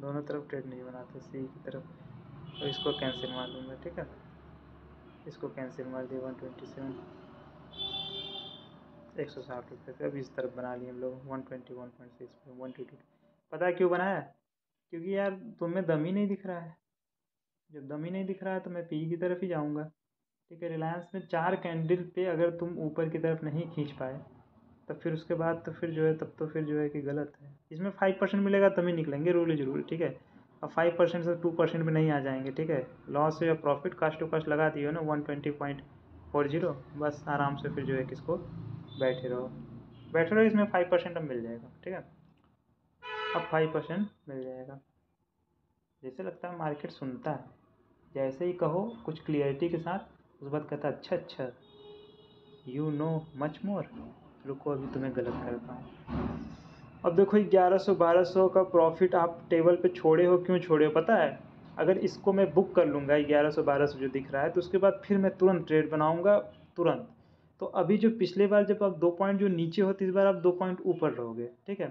दोनों तरफ ट्रेड नहीं बनाते, सी की तरफ। तो इसको कैंसिल मार दूंगा, ठीक है, इसको कैंसिल मार दिया। 127 160 रुपये पे। अब इस तरफ बना लिए हम लोग 121.6 पे 122। पता है क्यों बनाया? क्योंकि यार तुम्हें दम ही नहीं दिख रहा है। जब दम ही नहीं दिख रहा है तो मैं पी की तरफ ही जाऊँगा, ठीक है। रिलायंस में 4 कैंडल पे अगर तुम ऊपर की तरफ नहीं खींच पाए, तब फिर उसके बाद तो फिर जो है, तब तो फिर जो है कि गलत है। इसमें 5% मिलेगा तभी निकलेंगे, रूल इज रूल, ठीक है। अब 5% से 2% में नहीं आ जाएंगे, ठीक है। लॉस या प्रॉफिट कास्ट टू कास्ट लगा दिए हो ना 120.40, बस आराम से फिर जो है किसको बैठे रहो, बैठे रहो। इसमें 5% अब मिल जाएगा, ठीक है। अब 5% मिल जाएगा। जैसे लगता है मार्केट सुनता है, जैसे ही कहो कुछ क्लियरिटी के साथ, उस बात कहता है अच्छा अच्छा, यू नो मच मोर, रुको अभी तुम्हें गलत करता हूँ। अब देखो 1100 1200 का प्रॉफिट आप टेबल पे छोड़े हो, क्यों छोड़े हो पता है? अगर इसको मैं बुक कर लूँगा 1100 1200 जो दिख रहा है, तो उसके बाद फिर मैं तुरंत ट्रेड बनाऊँगा, तुरंत। तो अभी जो पिछले बार जब आप 2 पॉइंट जो नीचे होते, इस बार आप 2 पॉइंट ऊपर रहोगे, ठीक है।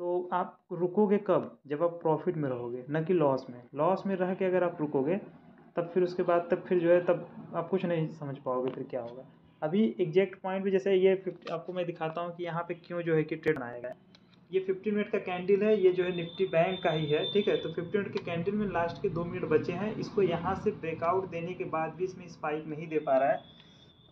तो आप रुकोगे कब? जब आप प्रॉफिट में रहोगे, न कि लॉस में। लॉस में रह के अगर आप रुकोगे, तब फिर उसके बाद तब फिर जो है, तब आप कुछ नहीं समझ पाओगे फिर क्या होगा। अभी एग्जैक्ट पॉइंट भी जैसे ये 50 आपको मैं दिखाता हूँ कि यहाँ पे क्यों जो है कि ट्रेड बनाया गया है। ये 50 मिनट का कैंडल है, ये जो है निफ्टी बैंक का ही है, ठीक है। तो 50 मिनट के कैंडल में लास्ट के 2 मिनट बचे हैं। इसको यहाँ से ब्रेकआउट देने के बाद भी इसमें स्पाइक नहीं दे पा रहा है,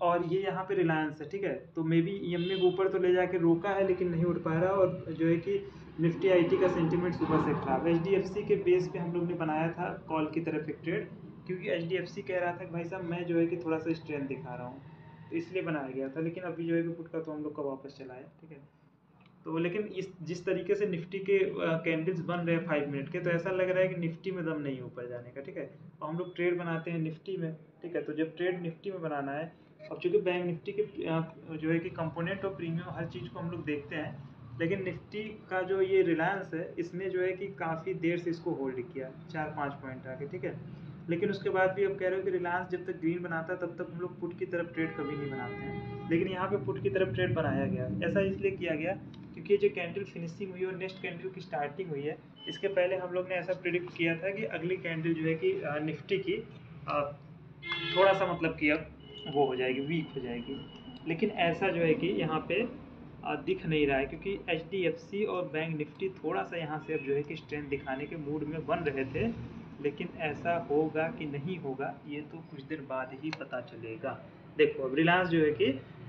और ये यहाँ पे रिलायंस है, ठीक है। तो मे बी ईएमए को ऊपर तो ले जाके रोका है, लेकिन नहीं उठ पा रहा। और जो है कि निफ्टी आईटी का सेंटीमेंट सुबह से खराब। एचडीएफसी के बेस पे हम लोग ने बनाया था कॉल की तरफ एक ट्रेड, क्योंकि एचडीएफसी कह रहा था कि भाई साहब मैं जो है कि थोड़ा सा स्ट्रेंथ दिखा रहा हूँ, तो इसलिए बनाया गया था। लेकिन अभी जो है कि पुट का तो हम लोग का वापस चला है, ठीक है। तो लेकिन इस जिस तरीके से निफ्टी के कैंडल्स बन रहे हैं 5 मिनट के, तो ऐसा लग रहा है कि निफ्टी में दम नहीं ऊपर जाने का, ठीक है। और हम लोग ट्रेड बनाते हैं निफ्टी में, ठीक है। तो जब ट्रेड निफ्टी में बनाना है, अब चूँकि बैंक निफ्टी के जो है कि कंपोनेंट और प्रीमियम हर चीज़ को हम लोग देखते हैं, लेकिन निफ्टी का जो ये रिलायंस है, इसने जो है कि काफ़ी देर से इसको होल्ड किया 4-5 पॉइंट आके, ठीक है। लेकिन उसके बाद भी अब कह रहे हो कि रिलायंस जब तक ग्रीन बनाता है, तब तक हम लोग पुट की तरफ ट्रेड कभी नहीं बनाते हैं। लेकिन यहाँ पे पुट की तरफ ट्रेड बनाया गया। ऐसा इसलिए किया गया क्योंकि ये जो कैंडल फिनिशिंग हुई और नेक्स्ट कैंडल की स्टार्टिंग हुई है, इसके पहले हम लोग ने ऐसा प्रिडिक्ट किया था कि अगली कैंडल जो है कि निफ्टी की थोड़ा सा मतलब कि अब वो हो जाएगी, वीक हो जाएगी। लेकिन ऐसा जो है कि यहाँ पे दिख नहीं रहा है, क्योंकि एचडीएफसी और बैंक निफ्टी थोड़ा सा यहाँ से अब जो है कि स्ट्रेंथ दिखाने के मूड में बन रहे थे। लेकिन ऐसा होगा कि नहीं होगा, ये तो कुछ देर बाद ही पता चलेगा। देखो अब रिलायंस जो है कि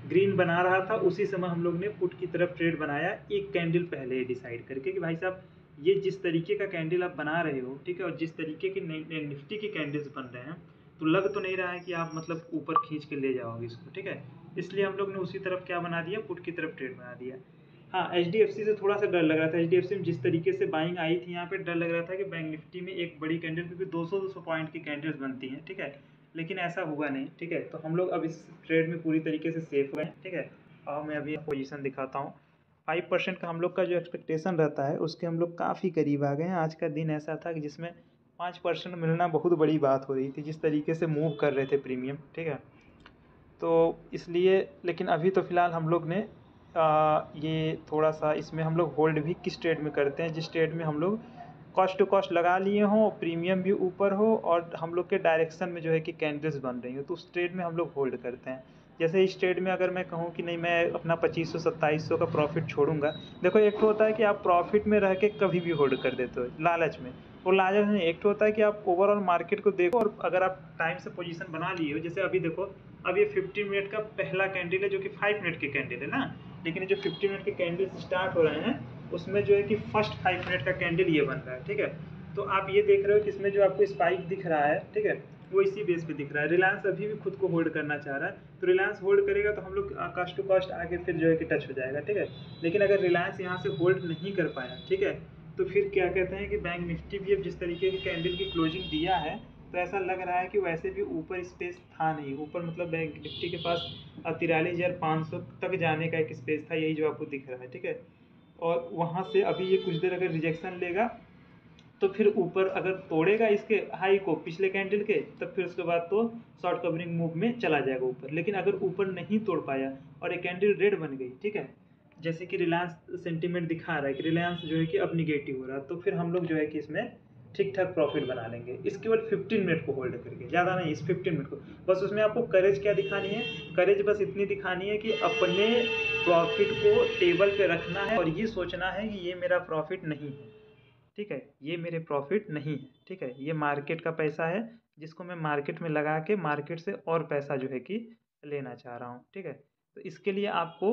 ग्रीन बना रहा था, उसी समय हम लोग ने पुट की तरफ ट्रेड बनाया, एक कैंडल पहले डिसाइड करके कि भाई साहब ये जिस तरीके का कैंडल आप बना रहे हो, ठीक है, और जिस तरीके की निफ्टी की कैंडल्स बन रहे हैं, तो लग तो नहीं रहा है कि आप मतलब ऊपर खींच के ले जाओगे इसको, ठीक है। इसलिए हम लोग ने उसी तरफ क्या बना दिया, पुट की तरफ ट्रेड बना दिया। हाँ, एचडीएफसी से थोड़ा सा डर लग रहा था। एचडीएफसी में जिस तरीके से बाइंग आई थी, यहाँ पे डर लग रहा था कि बैंक निफ्टी में एक बड़ी कैंडल, क्योंकि 200-200 पॉइंट की कैंडल्स बनती हैं, ठीक है। लेकिन ऐसा हुआ नहीं, ठीक है। तो हम लोग अब इस ट्रेड में पूरी तरीके से सेफ हुए हैं, ठीक है। और मैं अभी पोजीशन दिखाता हूँ। 5% का हम लोग का जो एक्सपेक्टेशन रहता है, उसके हम लोग काफ़ी करीब आ गए हैं। आज का दिन ऐसा था कि जिसमें 5% मिलना बहुत बड़ी बात हो रही थी, जिस तरीके से मूव कर रहे थे प्रीमियम, ठीक है। तो इसलिए, लेकिन अभी तो फ़िलहाल हम लोग ने ये थोड़ा सा इसमें हम लोग होल्ड भी किस ट्रेड में करते हैं, जिस ट्रेड में हम लोग कॉस्ट टू कॉस्ट लगा लिए हों, प्रीमियम भी ऊपर हो, और हम लोग के डायरेक्शन में जो है कि कैंडल्स बन रही हो, तो उस ट्रेड में हम लोग होल्ड करते हैं। जैसे इस ट्रेड में अगर मैं कहूँ कि नहीं, मैं अपना 2500-2700 का प्रॉफिट छोड़ूंगा। देखो एक तो होता है कि आप प्रॉफिट में रह के कभी भी होल्ड कर देते हो लालच में, और लालच में एक तो होता है कि आप ओवरऑल मार्केट को देखो, और अगर आप टाइम से पोजीशन बना लिए हो। जैसे अभी देखो, अब ये 50 मिनट का पहला कैंडल है, जो कि 5 मिनट के कैंडल है ना, लेकिन जो 50 मिनट के कैंडल स्टार्ट हो रहे हैं, उसमें जो है कि फर्स्ट 5 मिनट का कैंडल ये बन रहा है, ठीक है। तो आप ये देख रहे हो कि इसमें जो आपको स्पाइक दिख रहा है, ठीक है, वो इसी बेस पे दिख रहा है। रिलायंस अभी भी खुद को होल्ड करना चाह रहा है, तो रिलायंस होल्ड करेगा तो हम लोग कॉस्ट टू कॉस्ट आगे फिर जो है कि टच हो जाएगा, ठीक है। लेकिन अगर रिलायंस यहाँ से होल्ड नहीं कर पाया, ठीक है, तो फिर क्या कहते हैं कि बैंक निफ्टी भी अब जिस तरीके की कैंडल की क्लोजिंग दिया है, तो ऐसा लग रहा है कि वैसे भी ऊपर स्पेस था नहीं। ऊपर मतलब बैंक निफ्टी के पास 43,500 तक जाने का एक स्पेस था, यही जो आपको दिख रहा है, ठीक है। और वहाँ से अभी ये कुछ देर अगर रिजेक्शन लेगा, तो फिर ऊपर अगर तोड़ेगा इसके हाई को पिछले कैंडल के, तब फिर उसके बाद तो शॉर्ट कवरिंग मूव में चला जाएगा ऊपर। लेकिन अगर ऊपर नहीं तोड़ पाया और एक कैंडल रेड बन गई, ठीक है, जैसे कि रिलायंस सेंटीमेंट दिखा रहा है कि रिलायंस जो है कि अब निगेटिव हो रहा है, तो फिर हम लोग जो है कि इसमें ठीक ठाक प्रॉफिट बना लेंगे इस केवल 15 मिनट को होल्ड करके, ज़्यादा नहीं, इस 15 मिनट को बस। उसमें आपको करेज क्या दिखानी है, करेज बस इतनी दिखानी है कि अपने प्रॉफिट को टेबल पे रखना है और ये सोचना है कि ये मेरा प्रॉफिट नहीं है, ठीक है, ये मेरे प्रॉफिट नहीं है, ठीक है, ये मार्केट का पैसा है जिसको मैं मार्केट में लगा के मार्केट से और पैसा जो है कि लेना चाह रहा हूँ, ठीक है। तो इसके लिए आपको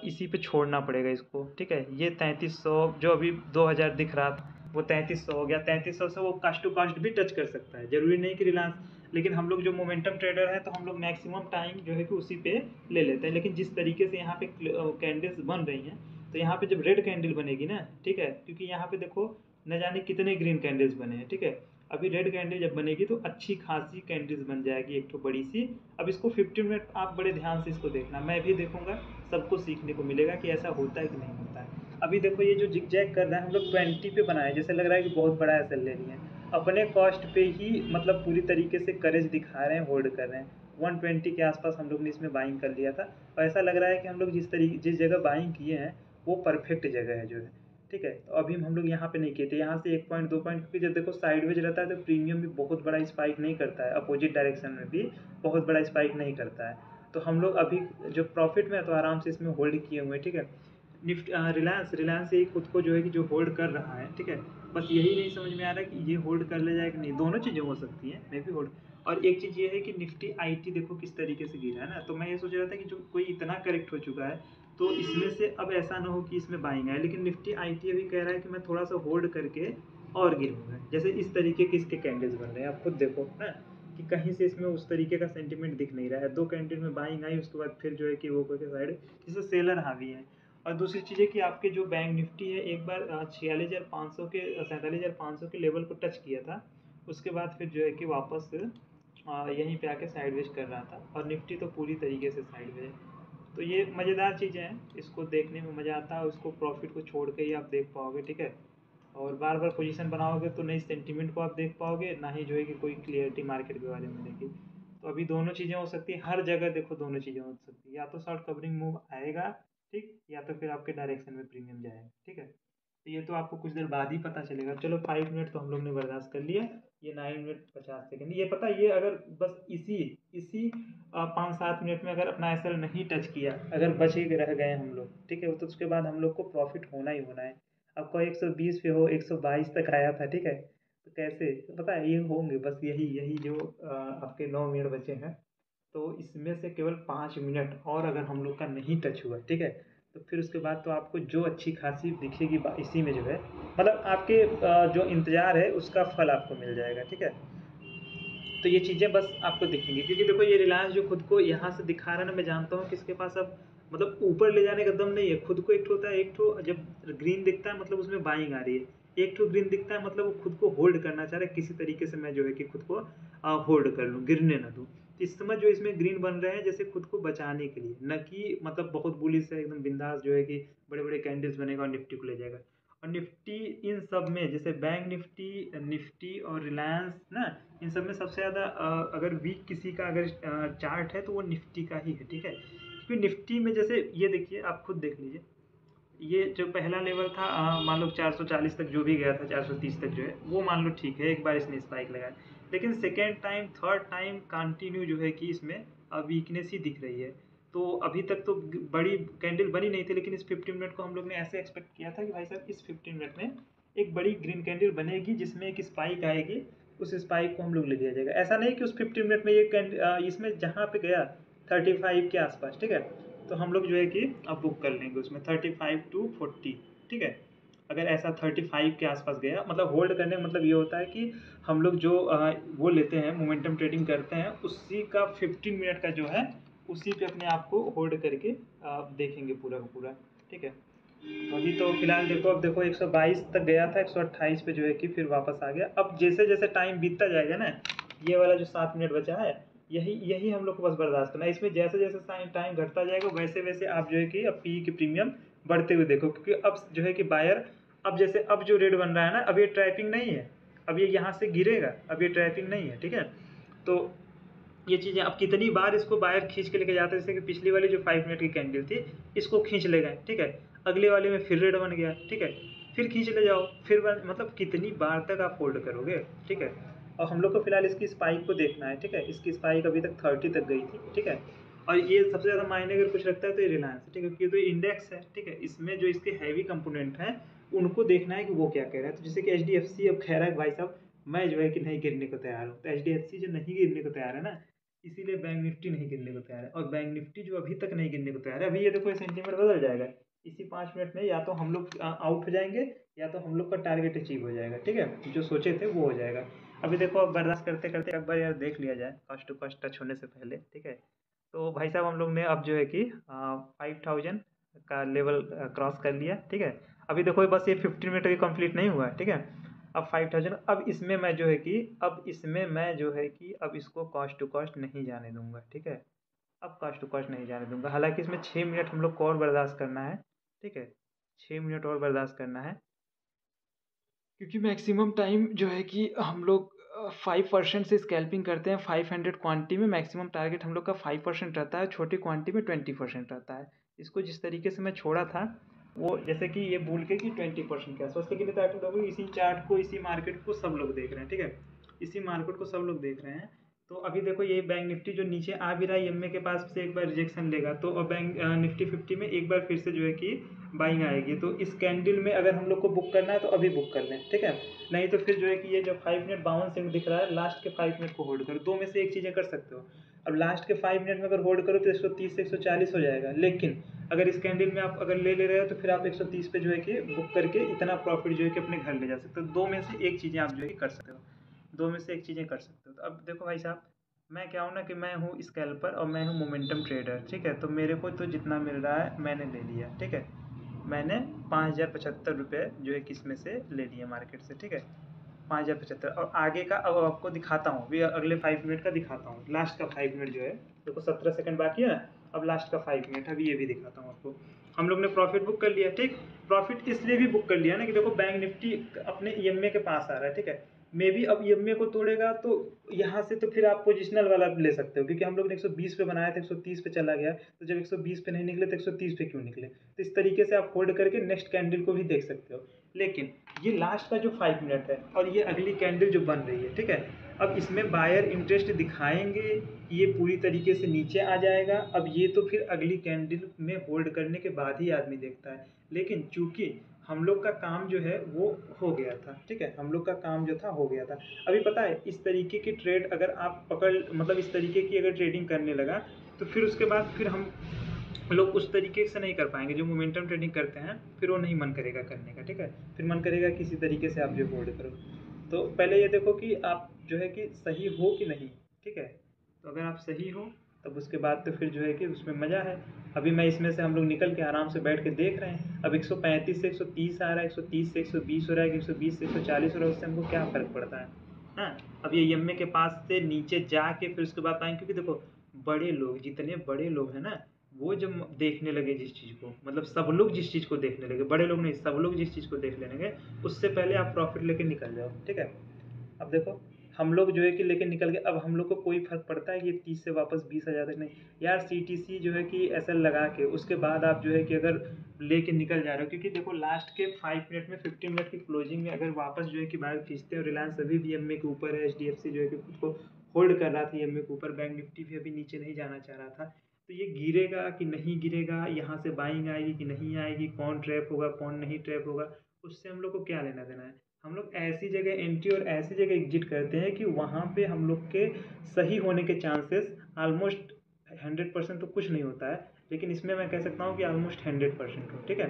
इसी पे छोड़ना पड़ेगा इसको, ठीक है। ये 3300 जो अभी 2000 दिख रहा था वो 3300 हो गया, 3300 से वो कास्ट टू कास्ट भी टच कर सकता है, जरूरी नहीं कि रिलायंस, लेकिन हम लोग जो मोमेंटम ट्रेडर है तो हम लोग मैक्सिमम टाइम जो है कि उसी पे ले लेते हैं। लेकिन जिस तरीके से यहाँ पे कैंडल्स बन रही हैं, तो यहाँ पे जब रेड कैंडल बनेगी ना, ठीक है, क्योंकि यहाँ पे देखो न जाने कितने ग्रीन कैंडल्स बने हैं, ठीक है, अभी रेड कैंडल जब बनेगी तो अच्छी खासी कैंडल्स बन जाएगी एक तो बड़ी सी। अब इसको 15 मिनट आप बड़े ध्यान से इसको देखना, मैं भी देखूंगा, सबको सीखने को मिलेगा कि ऐसा होता है कि नहीं होता है। अभी देखो ये जो जिगजैग कर रहा है हम लोग 20 पे बनाए, जैसे लग रहा है कि बहुत बड़ा एसएल ले लिए हैं, अपने कॉस्ट पे ही मतलब पूरी तरीके से करेज दिखा रहे हैं, होल्ड कर रहे हैं। 120 के आसपास हम लोग ने इसमें बाइंग कर लिया था और ऐसा लग रहा है कि हम लोग जिस जगह बाइंग किए हैं वो परफेक्ट जगह है जो है, ठीक है। तो अभी हम लोग यहाँ पे नहीं किए थे, यहाँ से 1 पॉइंट 2 पॉइंट, क्योंकि जब देखो साइडवेज रहता है तो प्रीमियम भी बहुत बड़ा स्पाइक नहीं करता है, अपोजिट डायरेक्शन में भी बहुत बड़ा स्पाइक नहीं करता है। तो हम लोग अभी जो प्रॉफिट में है तो आराम से इसमें होल्ड किए हुए हैं, ठीक है। रिलायंस यही खुद को जो है कि जो होल्ड कर रहा है, ठीक है। बस यही नहीं समझ में आ रहा कि ये होल्ड कर ले जाए कि नहीं, दोनों चीज़ें हो सकती हैं, मैं भी होल्ड। और एक चीज़ ये है कि निफ्टी आईटी देखो किस तरीके से गिरा है ना, तो मैं ये सोच रहा था कि जो कोई इतना करेक्ट हो चुका है तो इसमें से अब ऐसा ना हो कि इसमें बाइंग आए, लेकिन निफ्टी आईटी अभी कह रहा है कि मैं थोड़ा सा होल्ड करके और गिरूंगा। जैसे इस तरीके के इसके कैंडल्स बन रहे हैं, आप खुद देखो ना कि कहीं से इसमें उस तरीके का सेंटीमेंट दिख नहीं रहा है। 2 कैंडल में बाइंग आई, उसके बाद फिर जो है कि वो कोई साइड जिससे सेलर हावी है। और दूसरी चीज़ है कि आपके जो बैंक निफ्टी है एक बार 46,500 के 47,500 के लेवल को टच किया था, उसके बाद फिर जो है कि वापस यहीं पे आके साइडवेज कर रहा था, और निफ्टी तो पूरी तरीके से साइडवेज है। तो ये मज़ेदार चीज़ें हैं, इसको देखने में मज़ा आता है, उसको प्रॉफिट को छोड़ के ही आप देख पाओगे, ठीक है। और बार बार पोजीशन बनाओगे तो नई सेंटीमेंट को आप देख पाओगे, ना ही जो है कि कोई क्लियरिटी मार्केट के बारे में मिलेगी। तो अभी दोनों चीज़ें हो सकती है, हर जगह देखो दोनों चीज़ें हो सकती है, या तो शॉर्ट कवरिंग मूव आएगा, ठीक, या तो फिर आपके डायरेक्शन में प्रीमियम जाएगा, ठीक है। तो ये तो आपको कुछ देर बाद ही पता चलेगा। चलो 5 मिनट तो हम लोग ने बर्दाश्त कर लिया, ये 9 मिनट 50 सेकेंड, ये पता ये अगर बस इसी इसी 5-7 मिनट में अगर अपना एसएल नहीं टच किया, अगर बच ही रह गए हम लोग, ठीक है, तो उसके बाद हम लोग को प्रॉफिट होना ही होना है। आपको 120 पे हो, 122 तक आया था, ठीक है, तो कैसे, तो पता है ये होंगे बस यही यही जो आपके 9 मिनट बचे हैं, तो इसमें से केवल 5 मिनट और अगर हम लोग का नहीं टच हुआ, ठीक है, तो फिर उसके बाद तो आपको जो अच्छी खासी दिखेगी इसी में जो है, मतलब आपके जो इंतजार है उसका फल आपको मिल जाएगा, ठीक है। तो ये चीज़ें बस आपको दिखेंगी, क्योंकि देखो ये रिलायंस जो खुद को यहाँ से दिखा रहा है ना, मैं जानता हूँ कि इसके पास अब मतलब ऊपर ले जाने का दम नहीं है। खुद को एक ठो होता है, एक ठो जब ग्रीन दिखता है मतलब उसमें बाइंग आ रही है, एक ठो ग्रीन दिखता है मतलब वो खुद को होल्ड करना चाह रहा है, किसी तरीके से मैं जो है कि खुद को होल्ड कर लूँ, गिरने ना दूँ। तो इस समय जो इसमें ग्रीन बन रहे हैं जैसे खुद को बचाने के लिए, न कि मतलब बहुत बुलिश है एकदम बिंदास जो है कि बड़े बड़े कैंडल्स बनेगा और निफ्टी को ले जाएगा। और निफ्टी इन सब में जैसे बैंक निफ्टी, निफ्टी और रिलायंस ना, इन सब में सबसे ज़्यादा अगर वीक किसी का अगर चार्ट है तो वो निफ्टी का ही है, ठीक है। क्योंकि निफ्टी में जैसे ये देखिए, आप खुद देख लीजिए, ये जो पहला लेवल था मान लो 440 तक जो भी गया था, 430 तक जो है वो मान लो ठीक है, एक बार इसने स्पाइक लगाया, लेकिन second time third time continue जो है कि इसमें वीकनेस ही दिख रही है। तो अभी तक तो बड़ी कैंडल बनी नहीं थी, लेकिन इस 15 मिनट को हम लोग ने ऐसे एक्सपेक्ट किया था कि भाई साहब इस 15 मिनट में एक बड़ी ग्रीन कैंडल बनेगी जिसमें एक स्पाइक आएगी, उस स्पाइक को हम लोग ले लिया जाएगा। ऐसा नहीं कि उस 15 मिनट में ये कैंडल इसमें जहाँ पे गया 35 के आसपास, ठीक है, तो हम लोग जो है कि अब बुक कर लेंगे उसमें 35 to 40, ठीक है। अगर ऐसा 35 के आसपास गया, मतलब होल्ड करने का मतलब ये होता है कि हम लोग जो वो लेते हैं, मोमेंटम ट्रेडिंग करते हैं, उसी का 15 मिनट का जो है उसी पे अपने आप को होल्ड करके देखेंगे पूरा का पूरा, ठीक है। तो अभी तो फिलहाल देखो, अब देखो 122 तक गया था, 128 पे जो है कि फिर वापस आ गया। अब जैसे जैसे टाइम बीतता जाएगा ना, ये वाला जो 7 मिनट बचा है, यही यही हम लोग को बस बर्दाश्त करना है। इसमें जैसे जैसे टाइम घटता जाएगा वैसे वैसे आप जो है कि अब पी के प्रीमियम बढ़ते हुए देखो, क्योंकि अब जो है कि बायर, अब जैसे अब जो रेट बन रहा है ना, अब ये ट्रैपिंग नहीं है, अब ये यहाँ से गिरेगा, अब ये ट्रैपिंग नहीं है, ठीक है। तो ये चीज़ें अब कितनी बार इसको बाहर खींच के लेके जाते हैं, जैसे कि पिछली वाली जो 5 मिनट की कैंडल थी इसको खींच ले गए, ठीक है, अगले वाले में फिर रेड बन गया, ठीक है, फिर खींच ले जाओ, फिर मतलब कितनी बार तक आप होल्ड करोगे, ठीक है। और हम लोग को फिलहाल इसकी स्पाइक को देखना है, ठीक है, इसकी स्पाइक अभी तक 30 तक गई थी, ठीक है। और ये सबसे ज़्यादा मायने अगर कुछ रखता है तो ये रिलायंस, ठीक है, क्योंकि तो इंडेक्स है, ठीक है, इसमें जो इसके हैवी कंपोनेंट हैं उनको देखना है कि वो क्या कह रहा है। तो जैसे कि HDFC अब कह रहा है भाई साहब मैं जो है कि नहीं गिरने को तैयार हूँ, तो HDFC जो नहीं गिरने को तैयार है ना, इसीलिए बैंक निफ्टी नहीं गिरने को तैयार है। और बैंक निफ्टी जो अभी तक नहीं गिरने को तैयार है, अभी ये देखो ये सेंटीमेंट बदल जाएगा इसी 5 मिनट में, या तो हम लोग आउट हो जाएंगे या तो हम लोग का टारगेट अचीव हो जाएगा, ठीक है, जो सोचे थे वो हो जाएगा। अभी देखो अब बर्दाश्त करते करते एक बार यार देख लिया जाए कॉस्ट टू कॉस्ट टच होने से पहले, ठीक है। तो भाई साहब हम लोग ने अब जो है कि 5000 का लेवल क्रॉस कर लिया, ठीक है। अभी देखो बस ये 15 मिनट अभी कंप्लीट नहीं हुआ है, ठीक है। अब 5000, अब इसमें मैं जो है कि अब इसको कॉस्ट टू कॉस्ट नहीं जाने दूंगा, ठीक है। अब कॉस्ट टू कॉस्ट नहीं जाने दूंगा, हालांकि इसमें 6 मिनट हम लोग को और बर्दाश्त करना है, ठीक है, 6 मिनट और बर्दाश्त करना है, क्योंकि मैक्सिमम टाइम जो है कि हम लोग 5% से स्कैल्पिंग करते हैं। 500 क्वांटिटी में मैक्सिमम टारगेट हम लोग का 5% रहता है, छोटी क्वांटिटी में 20% रहता है। इसको जिस तरीके से मैं छोड़ा था वो जैसे कि ये भूल के कि 20% के आसपास, लेकिन इसी चार्ट को, इसी मार्केट को सब लोग देख रहे हैं, ठीक है, इसी मार्केट को सब लोग देख रहे हैं। तो अभी देखो ये बैंक निफ्टी जो नीचे आ भी रहा है EMA के पास से एक बार रिजेक्शन लेगा, तो अब बैंक निफ्टी 50 में एक बार फिर से जो है कि बाइंग आएगी। तो इस कैंडल में अगर हम लोग को बुक करना है तो अभी बुक कर लें, ठीक है, नहीं तो फिर जो है कि ये जो 5 मिनट बाउंस दिख रहा है, लास्ट के 5 मिनट को होल्ड करो, दो में से एक चीज़ें कर सकते हो। अब लास्ट के 5 मिनट में अगर होल्ड करो तो 130 से 140 हो जाएगा, लेकिन अगर इस कैंडल में आप अगर ले रहे हो तो फिर आप 130 पे जो है कि बुक करके इतना प्रॉफिट जो है कि अपने घर ले जा सकते हो। दो में से एक चीज़ें आप जो है कि कर सकते हो, दो में से एक चीज़ें कर सकते हो। तो अब देखो भाई साहब मैं क्या हूँ ना कि मैं हूँ स्कैल्पर और मैं हूँ मोमेंटम ट्रेडर, ठीक है। तो मेरे को तो जितना मिल रहा है मैंने ले लिया, ठीक है, मैंने 5075 रुपये जो है किसमें से ले लिए मार्केट से, ठीक है, 5075। और आगे का अब आपको दिखाता हूँ, अभी अगले 5 मिनट का दिखाता हूँ, लास्ट का 5 मिनट जो है, देखो 17 सेकंड बाकी है ना, अब लास्ट का 5 मिनट अभी ये भी दिखाता हूँ आपको। हम लोग ने प्रॉफिट बुक कर लिया, ठीक, प्रॉफिट इसलिए भी बुक कर लिया ना कि देखो बैंक निफ्टी अपने EMA के पास आ रहा है, ठीक है, मे भी अब EMA को तोड़ेगा तो यहाँ से तो फिर आप पोजिशनल वाला ले सकते हो, क्योंकि हम लोग ने 120 पे बनाया था, 130 पे चला गया, तो जब 120 पे नहीं निकले तो 130 पे क्यों निकले। तो इस तरीके से आप होल्ड करके नेक्स्ट कैंडल को भी देख सकते हो। लेकिन ये लास्ट का जो 5 मिनट है और ये अगली कैंडल जो बन रही है, ठीक है, अब इसमें बायर इंटरेस्ट दिखाएंगे, ये पूरी तरीके से नीचे आ जाएगा। अब ये तो फिर अगली कैंडल में होल्ड करने के बाद ही आदमी देखता है, लेकिन चूंकि हम लोग का काम जो है वो हो गया था, ठीक है, हम लोग का काम जो था हो गया था। अभी पता है इस तरीके की ट्रेड अगर आप पकड़, मतलब इस तरीके की अगर ट्रेडिंग करने लगा तो फिर उसके बाद फिर हम लोग उस तरीके से नहीं कर पाएंगे, जो मोमेंटम ट्रेडिंग करते हैं फिर वो नहीं मन करेगा करने का, ठीक है, फिर मन करेगा किसी तरीके से आप जो होल्ड करो। तो पहले ये देखो कि आप जो है कि सही हो कि नहीं, ठीक है, तो अगर आप सही हो तब उसके बाद तो फिर जो है कि उसमें मज़ा है। अभी मैं इसमें से हम लोग निकल के आराम से बैठ के देख रहे हैं, अब 135 से 130 आ रहा है, 130 से 120 हो रहा है, 120 से 140 हो रहा है, उससे हमको क्या फ़र्क पड़ता है। हाँ, अब ये EMA के पास से नीचे जाके फिर उसके बाद पाएंगे, क्योंकि देखो बड़े लोग, जितने बड़े लोग हैं ना, वो जब देखने लगे जिस चीज़ को, मतलब सब लोग जिस चीज़ को देखने लगे, बड़े लोग नहीं, सब लोग जिस चीज़ को देख लेने लगे, उससे पहले आप प्रॉफिट लेके निकल जाओ, ठीक है। अब देखो हम लोग जो है कि लेके निकल गए, अब हम लोग को कोई फ़र्क पड़ता है कि 30 से वापस 20,000 तक नहीं यार। CTC जो है कि SL लगा के उसके बाद आप जो है कि अगर लेके निकल जा रहे हो, क्योंकि देखो लास्ट के 5 मिनट में 15 मिनट की क्लोजिंग में अगर वापस जो है कि बाहर खींचते हैं, रिलायंस अभी भी EMA के ऊपर है, HDFC जो है कि खुद को होल्ड कर रहा था EMA के ऊपर, बैंक निफ्टी भी अभी नीचे नहीं जाना चाह रहा था, तो ये गिरेगा कि नहीं गिरेगा, यहाँ से बाइंग आएगी कि नहीं आएगी, कौन ट्रैप होगा कौन नहीं ट्रैप होगा, उससे हम लोग को क्या लेना देना है। हम लोग ऐसी जगह एंट्री और ऐसी जगह एग्जिट करते हैं कि वहाँ पे हम लोग के सही होने के चांसेस ऑलमोस्ट 100% तो कुछ नहीं होता है, लेकिन इसमें मैं कह सकता हूँ कि ऑलमोस्ट 100% हो, ठीक है,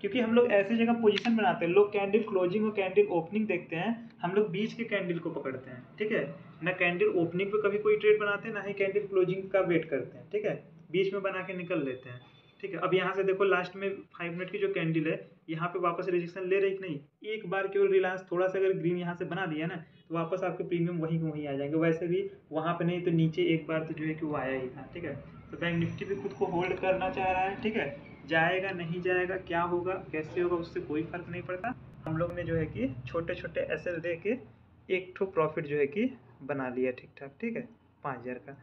क्योंकि हम लोग ऐसी जगह पोजीशन बनाते हैं, लोग कैंडल क्लोजिंग और कैंडल ओपनिंग देखते हैं, हम लोग बीच के कैंडल को पकड़ते हैं, ठीक है, ना कैंडल ओपनिंग पे कभी कोई ट्रेड बनाते हैं, ना ही कैंडल क्लोजिंग का वेट करते हैं, ठीक है, बीच में बना के निकल लेते हैं, ठीक है। अब यहाँ से देखो लास्ट में 5 मिनट की जो कैंडल है, यहाँ पे वापस रिजेक्शन ले रही कि नहीं, एक बार केवल रिलायंस थोड़ा सा अगर ग्रीन यहाँ से बना दिया ना, तो वापस आपके प्रीमियम वहीं वहीं आ जाएंगे, वैसे भी वहाँ पे नहीं तो नीचे एक बार तो जो है कि वो आया ही था, ठीक है। तो बैंक निफ्टी भी खुद को होल्ड करना चाह रहा है, ठीक है, जाएगा नहीं जाएगा, क्या होगा कैसे होगा, उससे कोई फर्क नहीं पड़ता। हम लोग ने जो है कि छोटे छोटे SL दे के एक ठो प्रॉफिट जो है कि बना लिया ठीक ठाक, ठीक है। 5000 का।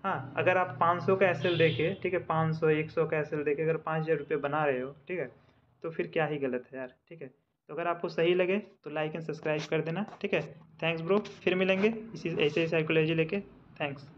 हाँ, अगर आप 500 का एसएल देके, ठीक है, 500 100 का एसएल देके अगर 5000 रुपये बना रहे हो, ठीक है, तो फिर क्या ही गलत है यार, ठीक है। तो अगर आपको सही लगे तो लाइक एंड सब्सक्राइब कर देना, ठीक है। थैंक्स ब्रो, फिर मिलेंगे इसी ऐसे ही साइकोलॉजी लेके। थैंक्स।